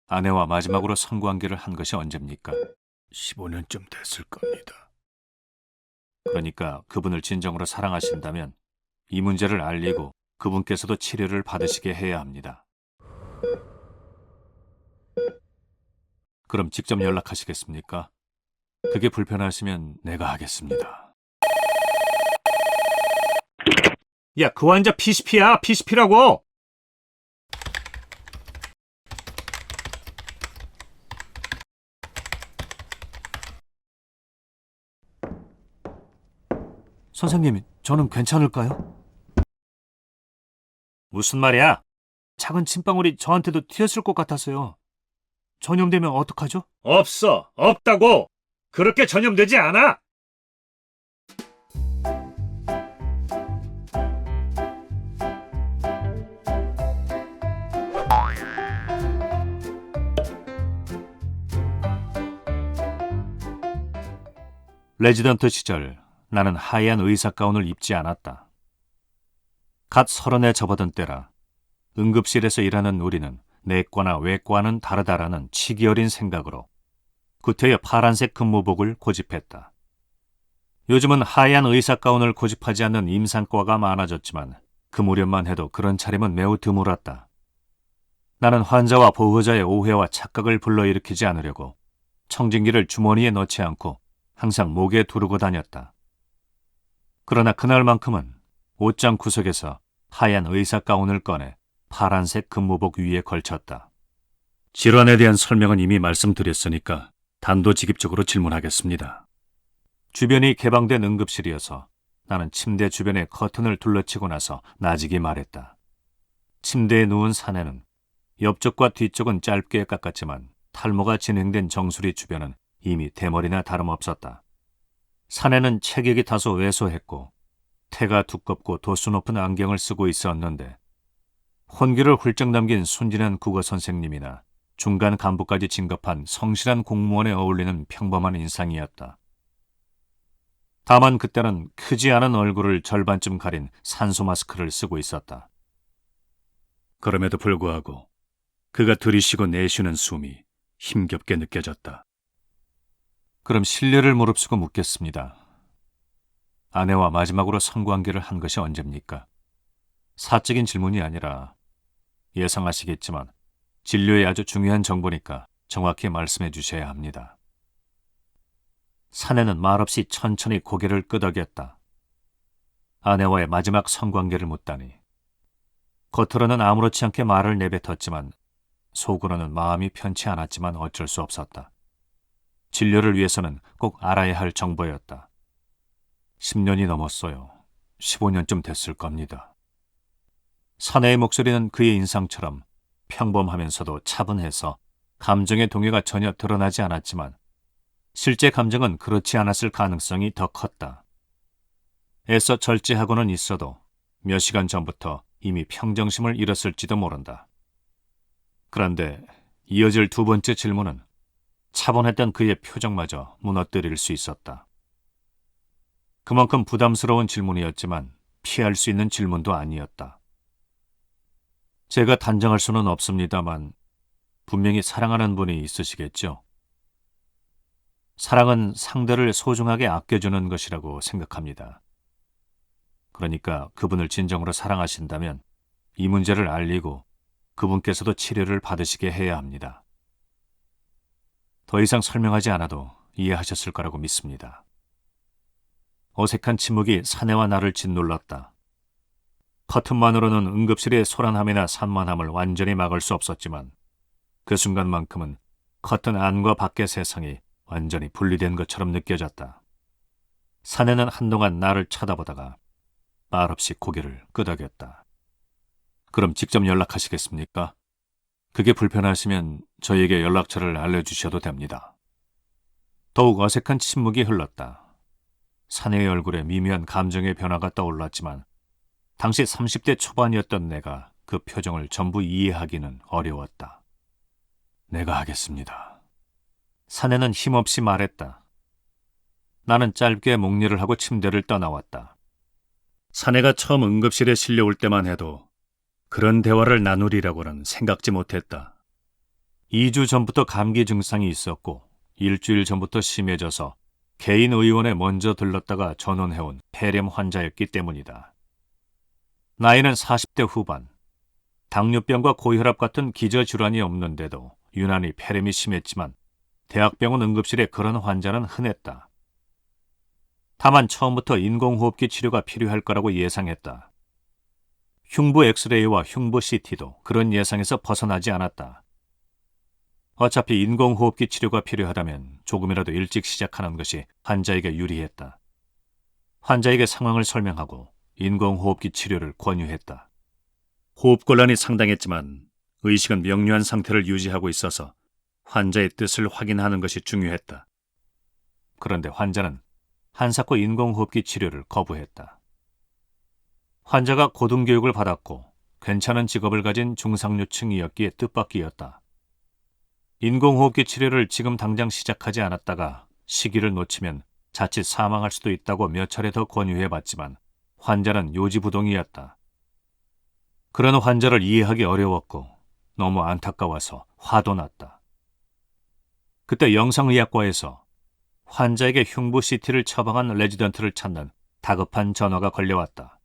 아내와 마지막으로 성관계를 한 것이 언제입니까? 15년쯤 됐을 겁니다. 그러니까 그분을 진정으로 사랑하신다면 이 문제를 알리고 그분께서도 치료를 받으시게 해야 합니다. 그럼 직접 연락하시겠습니까? 그게 불편하시면 내가 하겠습니다. 야, 그 환자 PCP야, PCP라고! 선생님, 저는 괜찮을까요? 무슨 말이야? 작은 침방울이 저한테도 튀었을 것 같아서요. 전염되면 어떡하죠? 없어, 없다고! 그렇게 전염되지 않아! 레지던트 시절 나는 하얀 의사 가운을 입지 않았다. 갓 30에 접어든 때라 응급실에서 일하는 우리는 내과나 외과는 다르다라는 치기 어린 생각으로 구태여 파란색 근무복을 고집했다. 요즘은 하얀 의사 가운을 고집하지 않는 임상과가 많아졌지만 그 무렵만 해도 그런 차림은 매우 드물었다. 나는 환자와 보호자의 오해와 착각을 불러일으키지 않으려고 청진기를 주머니에 넣지 않고 항상 목에 두르고 다녔다. 그러나 그날만큼은 옷장 구석에서 하얀 의사 가운을 꺼내 파란색 근무복 위에 걸쳤다. 질환에 대한 설명은 이미 말씀드렸으니까 단도직입적으로 질문하겠습니다. 주변이 개방된 응급실이어서 나는 침대 주변에 커튼을 둘러치고 나서 나직이 말했다. 침대에 누운 사내는 옆쪽과 뒤쪽은 짧게 깎았지만 탈모가 진행된 정수리 주변은 이미 대머리나 다름없었다. 사내는 체격이 다소 왜소했고 태가 두껍고 도수 높은 안경을 쓰고 있었는데 혼기를 훌쩍 남긴 순진한 국어 선생님이나 중간 간부까지 진급한 성실한 공무원에 어울리는 평범한 인상이었다. 다만 그때는 크지 않은 얼굴을 절반쯤 가린 산소 마스크를 쓰고 있었다. 그럼에도 불구하고 그가 들이쉬고 내쉬는 숨이 힘겹게 느껴졌다. 그럼 신뢰를 무릅쓰고 묻겠습니다. 아내와 마지막으로 성관계를 한 것이 언제입니까? 사적인 질문이 아니라 예상하시겠지만 진료에 아주 중요한 정보니까 정확히 말씀해 주셔야 합니다. 사내는 말없이 천천히 고개를 끄덕였다. 아내와의 마지막 성관계를 묻다니. 겉으로는 아무렇지 않게 말을 내뱉었지만 속으로는 마음이 편치 않았지만 어쩔 수 없었다. 진료를 위해서는 꼭 알아야 할 정보였다. 10년이 넘었어요. 15년쯤 됐을 겁니다. 사내의 목소리는 그의 인상처럼 평범하면서도 차분해서 감정의 동요가 전혀 드러나지 않았지만 실제 감정은 그렇지 않았을 가능성이 더 컸다. 애써 절제하고는 있어도 몇 시간 전부터 이미 평정심을 잃었을지도 모른다. 그런데 이어질 두 번째 질문은 차분했던 그의 표정마저 무너뜨릴 수 있었다. 그만큼 부담스러운 질문이었지만 피할 수 있는 질문도 아니었다. 제가 단정할 수는 없습니다만 분명히 사랑하는 분이 있으시겠죠? 사랑은 상대를 소중하게 아껴주는 것이라고 생각합니다. 그러니까 그분을 진정으로 사랑하신다면 이 문제를 알리고 그분께서도 치료를 받으시게 해야 합니다. 더 이상 설명하지 않아도 이해하셨을 거라고 믿습니다. 어색한 침묵이 사내와 나를 짓눌렀다. 커튼만으로는 응급실의 소란함이나 산만함을 완전히 막을 수 없었지만 그 순간만큼은 커튼 안과 밖의 세상이 완전히 분리된 것처럼 느껴졌다. 사내는 한동안 나를 쳐다보다가 말없이 고개를 끄덕였다. 그럼 직접 연락하시겠습니까? 그게 불편하시면 저에게 연락처를 알려주셔도 됩니다. 더욱 어색한 침묵이 흘렀다. 사내의 얼굴에 미묘한 감정의 변화가 떠올랐지만 당시 30대 초반이었던 내가 그 표정을 전부 이해하기는 어려웠다. 내가 하겠습니다. 사내는 힘없이 말했다. 나는 짧게 목례를 하고 침대를 떠나왔다. 사내가 처음 응급실에 실려올 때만 해도 그런 대화를 나누리라고는 생각지 못했다. 2주 전부터 감기 증상이 있었고 일주일 전부터 심해져서 개인 의원에 먼저 들렀다가 전원해온 폐렴 환자였기 때문이다. 나이는 40대 후반. 당뇨병과 고혈압 같은 기저질환이 없는데도 유난히 폐렴이 심했지만 대학병원 응급실에 그런 환자는 흔했다. 다만 처음부터 인공호흡기 치료가 필요할 거라고 예상했다. 흉부 엑스레이와 흉부 CT도 그런 예상에서 벗어나지 않았다. 어차피 인공호흡기 치료가 필요하다면 조금이라도 일찍 시작하는 것이 환자에게 유리했다. 환자에게 상황을 설명하고 인공호흡기 치료를 권유했다. 호흡곤란이 상당했지만 의식은 명료한 상태를 유지하고 있어서 환자의 뜻을 확인하는 것이 중요했다. 그런데 환자는 한사코 인공호흡기 치료를 거부했다. 환자가 고등교육을 받았고 괜찮은 직업을 가진 중상류층이었기에 뜻밖이었다. 인공호흡기 치료를 지금 당장 시작하지 않았다가 시기를 놓치면 자칫 사망할 수도 있다고 몇 차례 더 권유해봤지만 환자는 요지부동이었다. 그런 환자를 이해하기 어려웠고 너무 안타까워서 화도 났다. 그때 영상의학과에서 환자에게 흉부 CT를 처방한 레지던트를 찾는 다급한 전화가 걸려왔다.